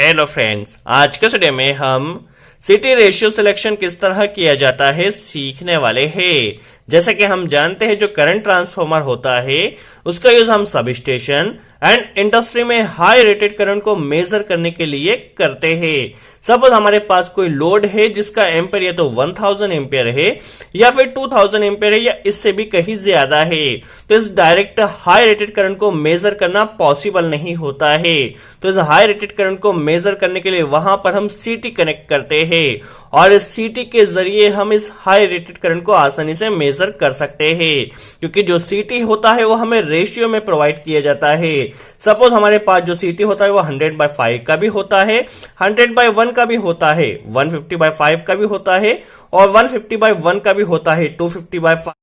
Hello friends, आज के video में हम सिटी रेशियो सिलेक्शन किस तरह किया जाता है सीखने वाले हैं। जैसा कि हम जानते हैं जो करंट ट्रांसफॉर्मर होता है उसका यूज हम सब स्टेशन एंड इंडस्ट्री में हाई रेटेड करंट को मेजर करने के लिए करते हैं। सपोज हमारे पास कोई लोड है जिसका एम्पेयर या तो 1000 एम्पेयर है या फिर 2000 एम्पेयर है या इससे भी कहीं ज्यादा है, तो इस डायरेक्ट हाई रेटेड करंट को मेजर करना पॉसिबल नहीं होता है। तो इस हाई रेटेड करंट को मेजर करने के लिए वहां पर हम सीटी कनेक्ट करते हैं और इस सीटी के जरिए हम इस हाई रेटेड करंट को आसानी से मेजर कर सकते हैं, क्योंकि जो सीटी होता है वो हमें रेशियो में प्रोवाइड किया जाता है। सपोज हमारे पास जो सीटी होता है वो 100/5 का भी होता है, 100/1 का भी होता है, 150/5 का भी होता है और 150/1 का भी होता है, 250/5,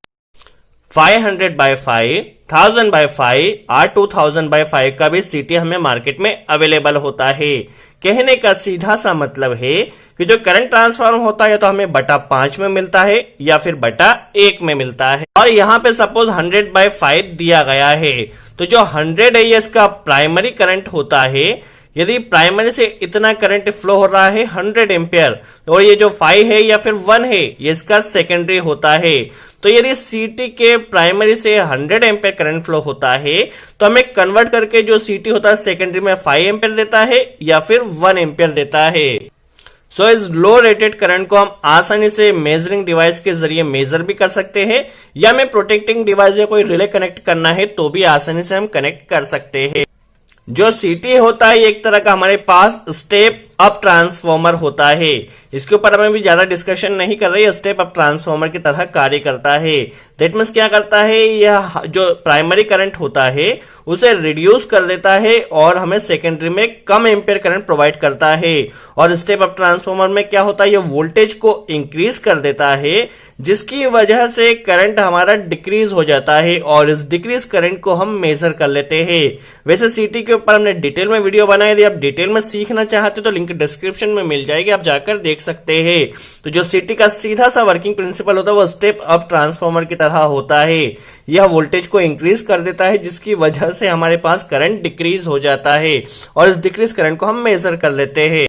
500/5, 1000/5 और 2000/5 का भी सीटी हमें मार्केट में अवेलेबल होता है। कहने का सीधा सा मतलब है कि जो करंट ट्रांसफार्मर होता है तो हमें बटा 5 में मिलता है या फिर बटा 1 में मिलता है। और यहाँ पे सपोज 100/5 दिया गया है, तो जो 100 है इसका प्राइमरी करंट होता है। यदि प्राइमरी से इतना करंट फ्लो हो रहा है 100 एम्पियर और ये जो 5 है या फिर 1 है ये इसका सेकेंडरी होता है। तो यदि सीटी के प्राइमरी से 100 एम्पियर करंट फ्लो होता है तो हमें कन्वर्ट करके जो सीटी होता है सेकेंडरी में 5 एम्पियर देता है या फिर 1 एम्पियर देता है। सो इस लो रेटेड करंट को हम आसानी से मेजरिंग डिवाइस के जरिए मेजर भी कर सकते हैं या हमें प्रोटेक्टिंग डिवाइस या कोई रिले कनेक्ट करना है तो भी आसानी से हम कनेक्ट कर सकते हैं। जो सीटी होता है एक तरह का हमारे पास स्टेप अप ट्रांसफॉर्मर होता है। इसके ऊपर हमें भी ज्यादा डिस्कशन नहीं कर रही है। स्टेप अप ट्रांसफॉर्मर की तरह कार्य करता है। दैट मीन्स क्या करता है, यह जो प्राइमरी करंट होता है उसे रिड्यूस कर देता है और हमें सेकेंडरी में कम एम्पियर करंट प्रोवाइड करता है। और स्टेप अप ट्रांसफॉर्मर में क्या होता है, यह वोल्टेज को इंक्रीज कर देता है जिसकी वजह से करंट हमारा डिक्रीज हो जाता है और इस डिक्रीज करंट को हम मेजर कर लेते हैं। वैसे सीटी के ऊपर हमने डिटेल में वीडियो बनाई थी, आप डिटेल में सीखना चाहते तो लिंक डिस्क्रिप्शन में मिल जाएगी, आप जाकर देख सकते हैं। तो जो सीटी का सीधा सा वर्किंग प्रिंसिपल होता है वो स्टेप अप ट्रांसफॉर्मर की तरह होता है। यह वोल्टेज को इंक्रीज कर देता है जिसकी वजह से हमारे पास करंट डिक्रीज हो जाता है और इस डिक्रीज करंट को हम मेजर कर लेते हैं।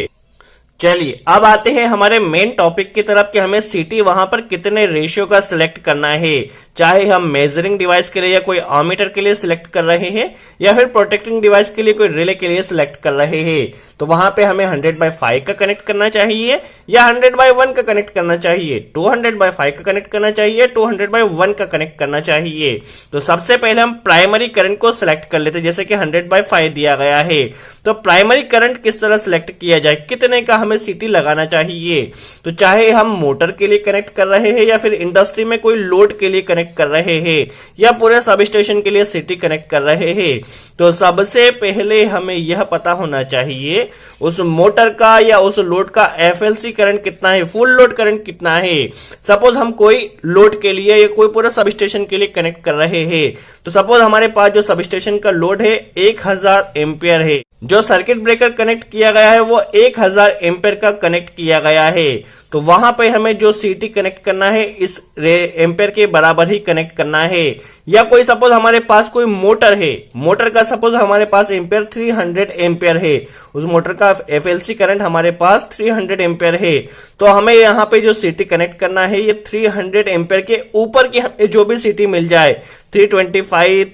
चलिए अब आते हैं हमारे मेन टॉपिक की तरफ कि हमें सीटी वहां पर कितने रेशियो का सिलेक्ट करना है, चाहे हम मेजरिंग डिवाइस के लिए या कोई आमीटर के लिए सिलेक्ट कर रहे हैं या फिर प्रोटेक्टिंग डिवाइस के लिए कोई रिले के लिए सिलेक्ट कर रहे हैं। तो वहां पे हमें 100/5 का कनेक्ट करना चाहिए या 100/1 का कनेक्ट करना चाहिए, 200/5 का कनेक्ट करना चाहिए, 200/1 का कनेक्ट करना चाहिए। तो सबसे पहले हम प्राइमरी करंट को सिलेक्ट कर लेते हैं, जैसे कि 100/5 दिया गया है। तो प्राइमरी करंट किस तरह सिलेक्ट किया जाए, कितने का हमें सीटी लगाना चाहिए। तो चाहे हम मोटर के लिए कनेक्ट कर रहे हैं या फिर इंडस्ट्री में कोई लोड के लिए कनेक्ट कर रहे हैं या पूरे सब स्टेशन के लिए सीटी कनेक्ट कर रहे हैं, तो सबसे पहले हमें यह पता होना चाहिए उस मोटर का या उस लोड का एफएलसी करंट कितना है, फुल लोड करंट कितना है। सपोज हम कोई लोड के लिए या कोई पूरे सब स्टेशन के लिए कनेक्ट कर रहे हैं, तो सपोज हमारे पास जो सब स्टेशन का लोड है 1000 एम्पियर है, जो सर्किट ब्रेकर कनेक्ट किया गया है वो 1000 एम्पियर का कनेक्ट किया गया है। तो वहां पे हमें जो सीटी कनेक्ट करना है इस एम्पियर के बराबर ही कनेक्ट करना है। या कोई सपोज हमारे पास कोई मोटर है, मोटर का सपोज हमारे पास एम्पियर 300 एम्पियर है, उस मोटर का एफएलसी करंट हमारे पास 300 एम्पियर है, तो हमें यहाँ पे जो सीटी कनेक्ट करना है ये 300 एम्पियर के ऊपर की जो भी सीटी मिल जाए, 325,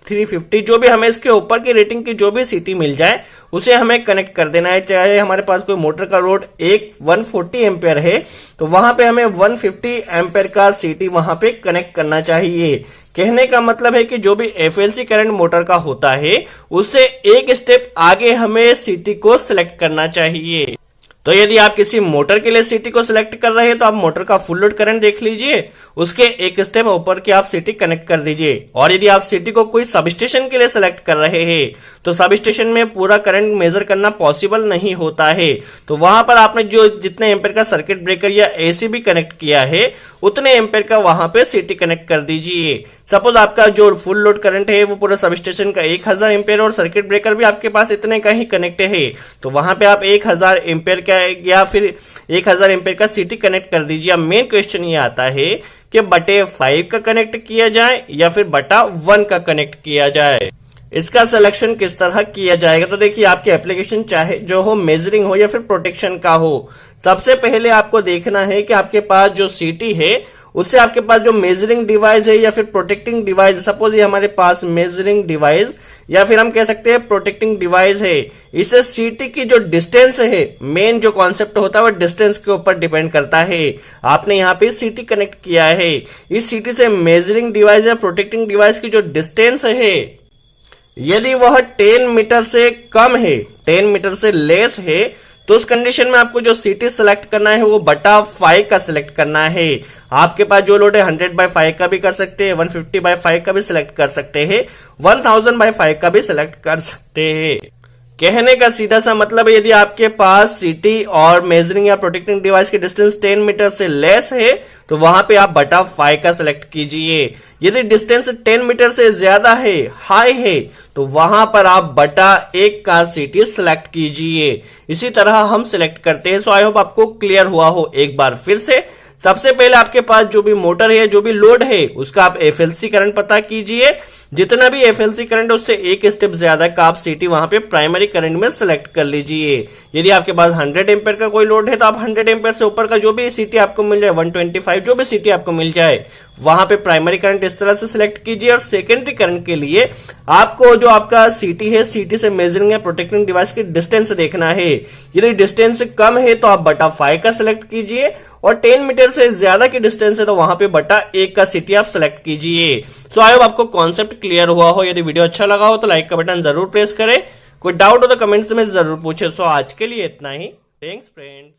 350 जो भी हमें इसके ऊपर की रेटिंग की जो भी सीटी मिल जाए उसे हमें कनेक्ट कर देना है। चाहे हमारे पास कोई मोटर का लोड 140 एम्पियर है तो वहां पे हमें 150 एम्पियर का सीटी वहां पे कनेक्ट करना चाहिए। कहने का मतलब है कि जो भी एफएलसी करंट मोटर का होता है उससे एक स्टेप आगे हमें सीटी को सिलेक्ट करना चाहिए। तो यदि आप किसी मोटर के लिए सीटी को सिलेक्ट कर रहे हैं तो आप मोटर का फुल लोड करंट देख लीजिए, उसके एक स्टेप ऊपर की आप सीटी कनेक्ट कर दीजिए। और यदि आप सीटी को कोई सब स्टेशन के लिए सिलेक्ट कर रहे हैं तो सब स्टेशन में पूरा करंट मेजर करना पॉसिबल नहीं होता है, तो वहां पर आपने जो जितने एम्पियर का सर्किट ब्रेकर या एसी भी कनेक्ट किया है उतने एम्पियर का वहां पे सीटी कनेक्ट कर दीजिए। सपोज आपका जो फुल लोड करंट है वो पूरा सब स्टेशन का 1000 एम्पियर और सर्किट ब्रेकर भी आपके पास इतने का ही कनेक्ट है, तो वहां पे आप 1000 एम्पियर का या फिर 1000 एम्पियर का सीटी कनेक्ट कर दीजिए। अब मेन क्वेश्चन ये आता है कि बटे 5 का कनेक्ट किया जाए या फिर बटा 1 का कनेक्ट किया जाए। इसका सिलेक्शन किस तरह किया जाएगा? तो देखिए, आपकी एप्लीकेशन चाहे जो हो, मेजरिंग हो या फिर प्रोटेक्शन का हो, सबसे पहले आपको देखना है कि आपके पास जो सीटी है उससे आपके पास जो मेजरिंग डिवाइस है या फिर प्रोटेक्टिंग डिवाइस, सपोज ये हमारे पास मेजरिंग डिवाइस या फिर हम कह सकते हैं प्रोटेक्टिंग डिवाइस है, इससे सीटी की जो डिस्टेंस है, मेन जो कॉन्सेप्ट होता है वो डिस्टेंस के ऊपर डिपेंड करता है। आपने यहाँ पे सीटी कनेक्ट किया है, इस सीटी से मेजरिंग डिवाइस या प्रोटेक्टिंग डिवाइस की जो डिस्टेंस है, यदि वह 10 मीटर से कम है, 10 मीटर से लेस है, तो उस कंडीशन में आपको जो सीटी सिलेक्ट करना है वो बटा 5 का सिलेक्ट करना है। आपके पास जो लोड है 100/5 का भी कर सकते हैं, 150/5 का भी सिलेक्ट कर सकते हैं, 1000/5 का भी सिलेक्ट कर सकते हैं। कहने का सीधा सा मतलब है, यदि आपके पास सीटी और मेजरिंग या प्रोटेक्टिंग डिवाइस की डिस्टेंस 10 मीटर से लेस है तो वहां पे आप बटा 5 का सिलेक्ट कीजिए। यदि डिस्टेंस 10 मीटर से ज्यादा है, हाई है, तो वहां पर आप बटा 1 का सीटी सिलेक्ट कीजिए। इसी तरह हम सिलेक्ट करते हैं। सो आई होप आपको क्लियर हुआ हो। एक बार फिर से, सबसे पहले आपके पास जो भी मोटर है, जो भी लोड है, उसका आप एफएलसी करंट पता कीजिए। जितना भी एफएलसी करंट है उससे एक स्टेप ज्यादा का आप सीटी वहां पे प्राइमरी करंट में सिलेक्ट कर लीजिए। यदि आपके पास 100 एम्पेयर का कोई लोड है तो आप 100 एम्पेयर से ऊपर का जो भी सीटी आपको मिल जाए, 125 जो भी सीटी आपको मिल जाए, वहां पे प्राइमरी करंट इस तरह से सिलेक्ट कीजिए। और सेकेंडरी करंट के लिए आपको जो आपका सीटी है, सीटी से मेजरिंग या प्रोटेक्टिंग डिवाइस की डिस्टेंस देखना है। यदि डिस्टेंस कम है तो आप बटा 5 का सिलेक्ट कीजिए, और 10 मीटर से ज्यादा की डिस्टेंस है तो वहां पे बटा 1 का सीटी आप सिलेक्ट कीजिए। सो आई होप आपको कॉन्सेप्ट क्लियर हुआ हो। यदि वीडियो अच्छा लगा हो तो लाइक का बटन जरूर प्रेस करें। कोई डाउट हो तो कमेंट्स में जरूर पूछे। सो आज के लिए इतना ही। Thanks friends.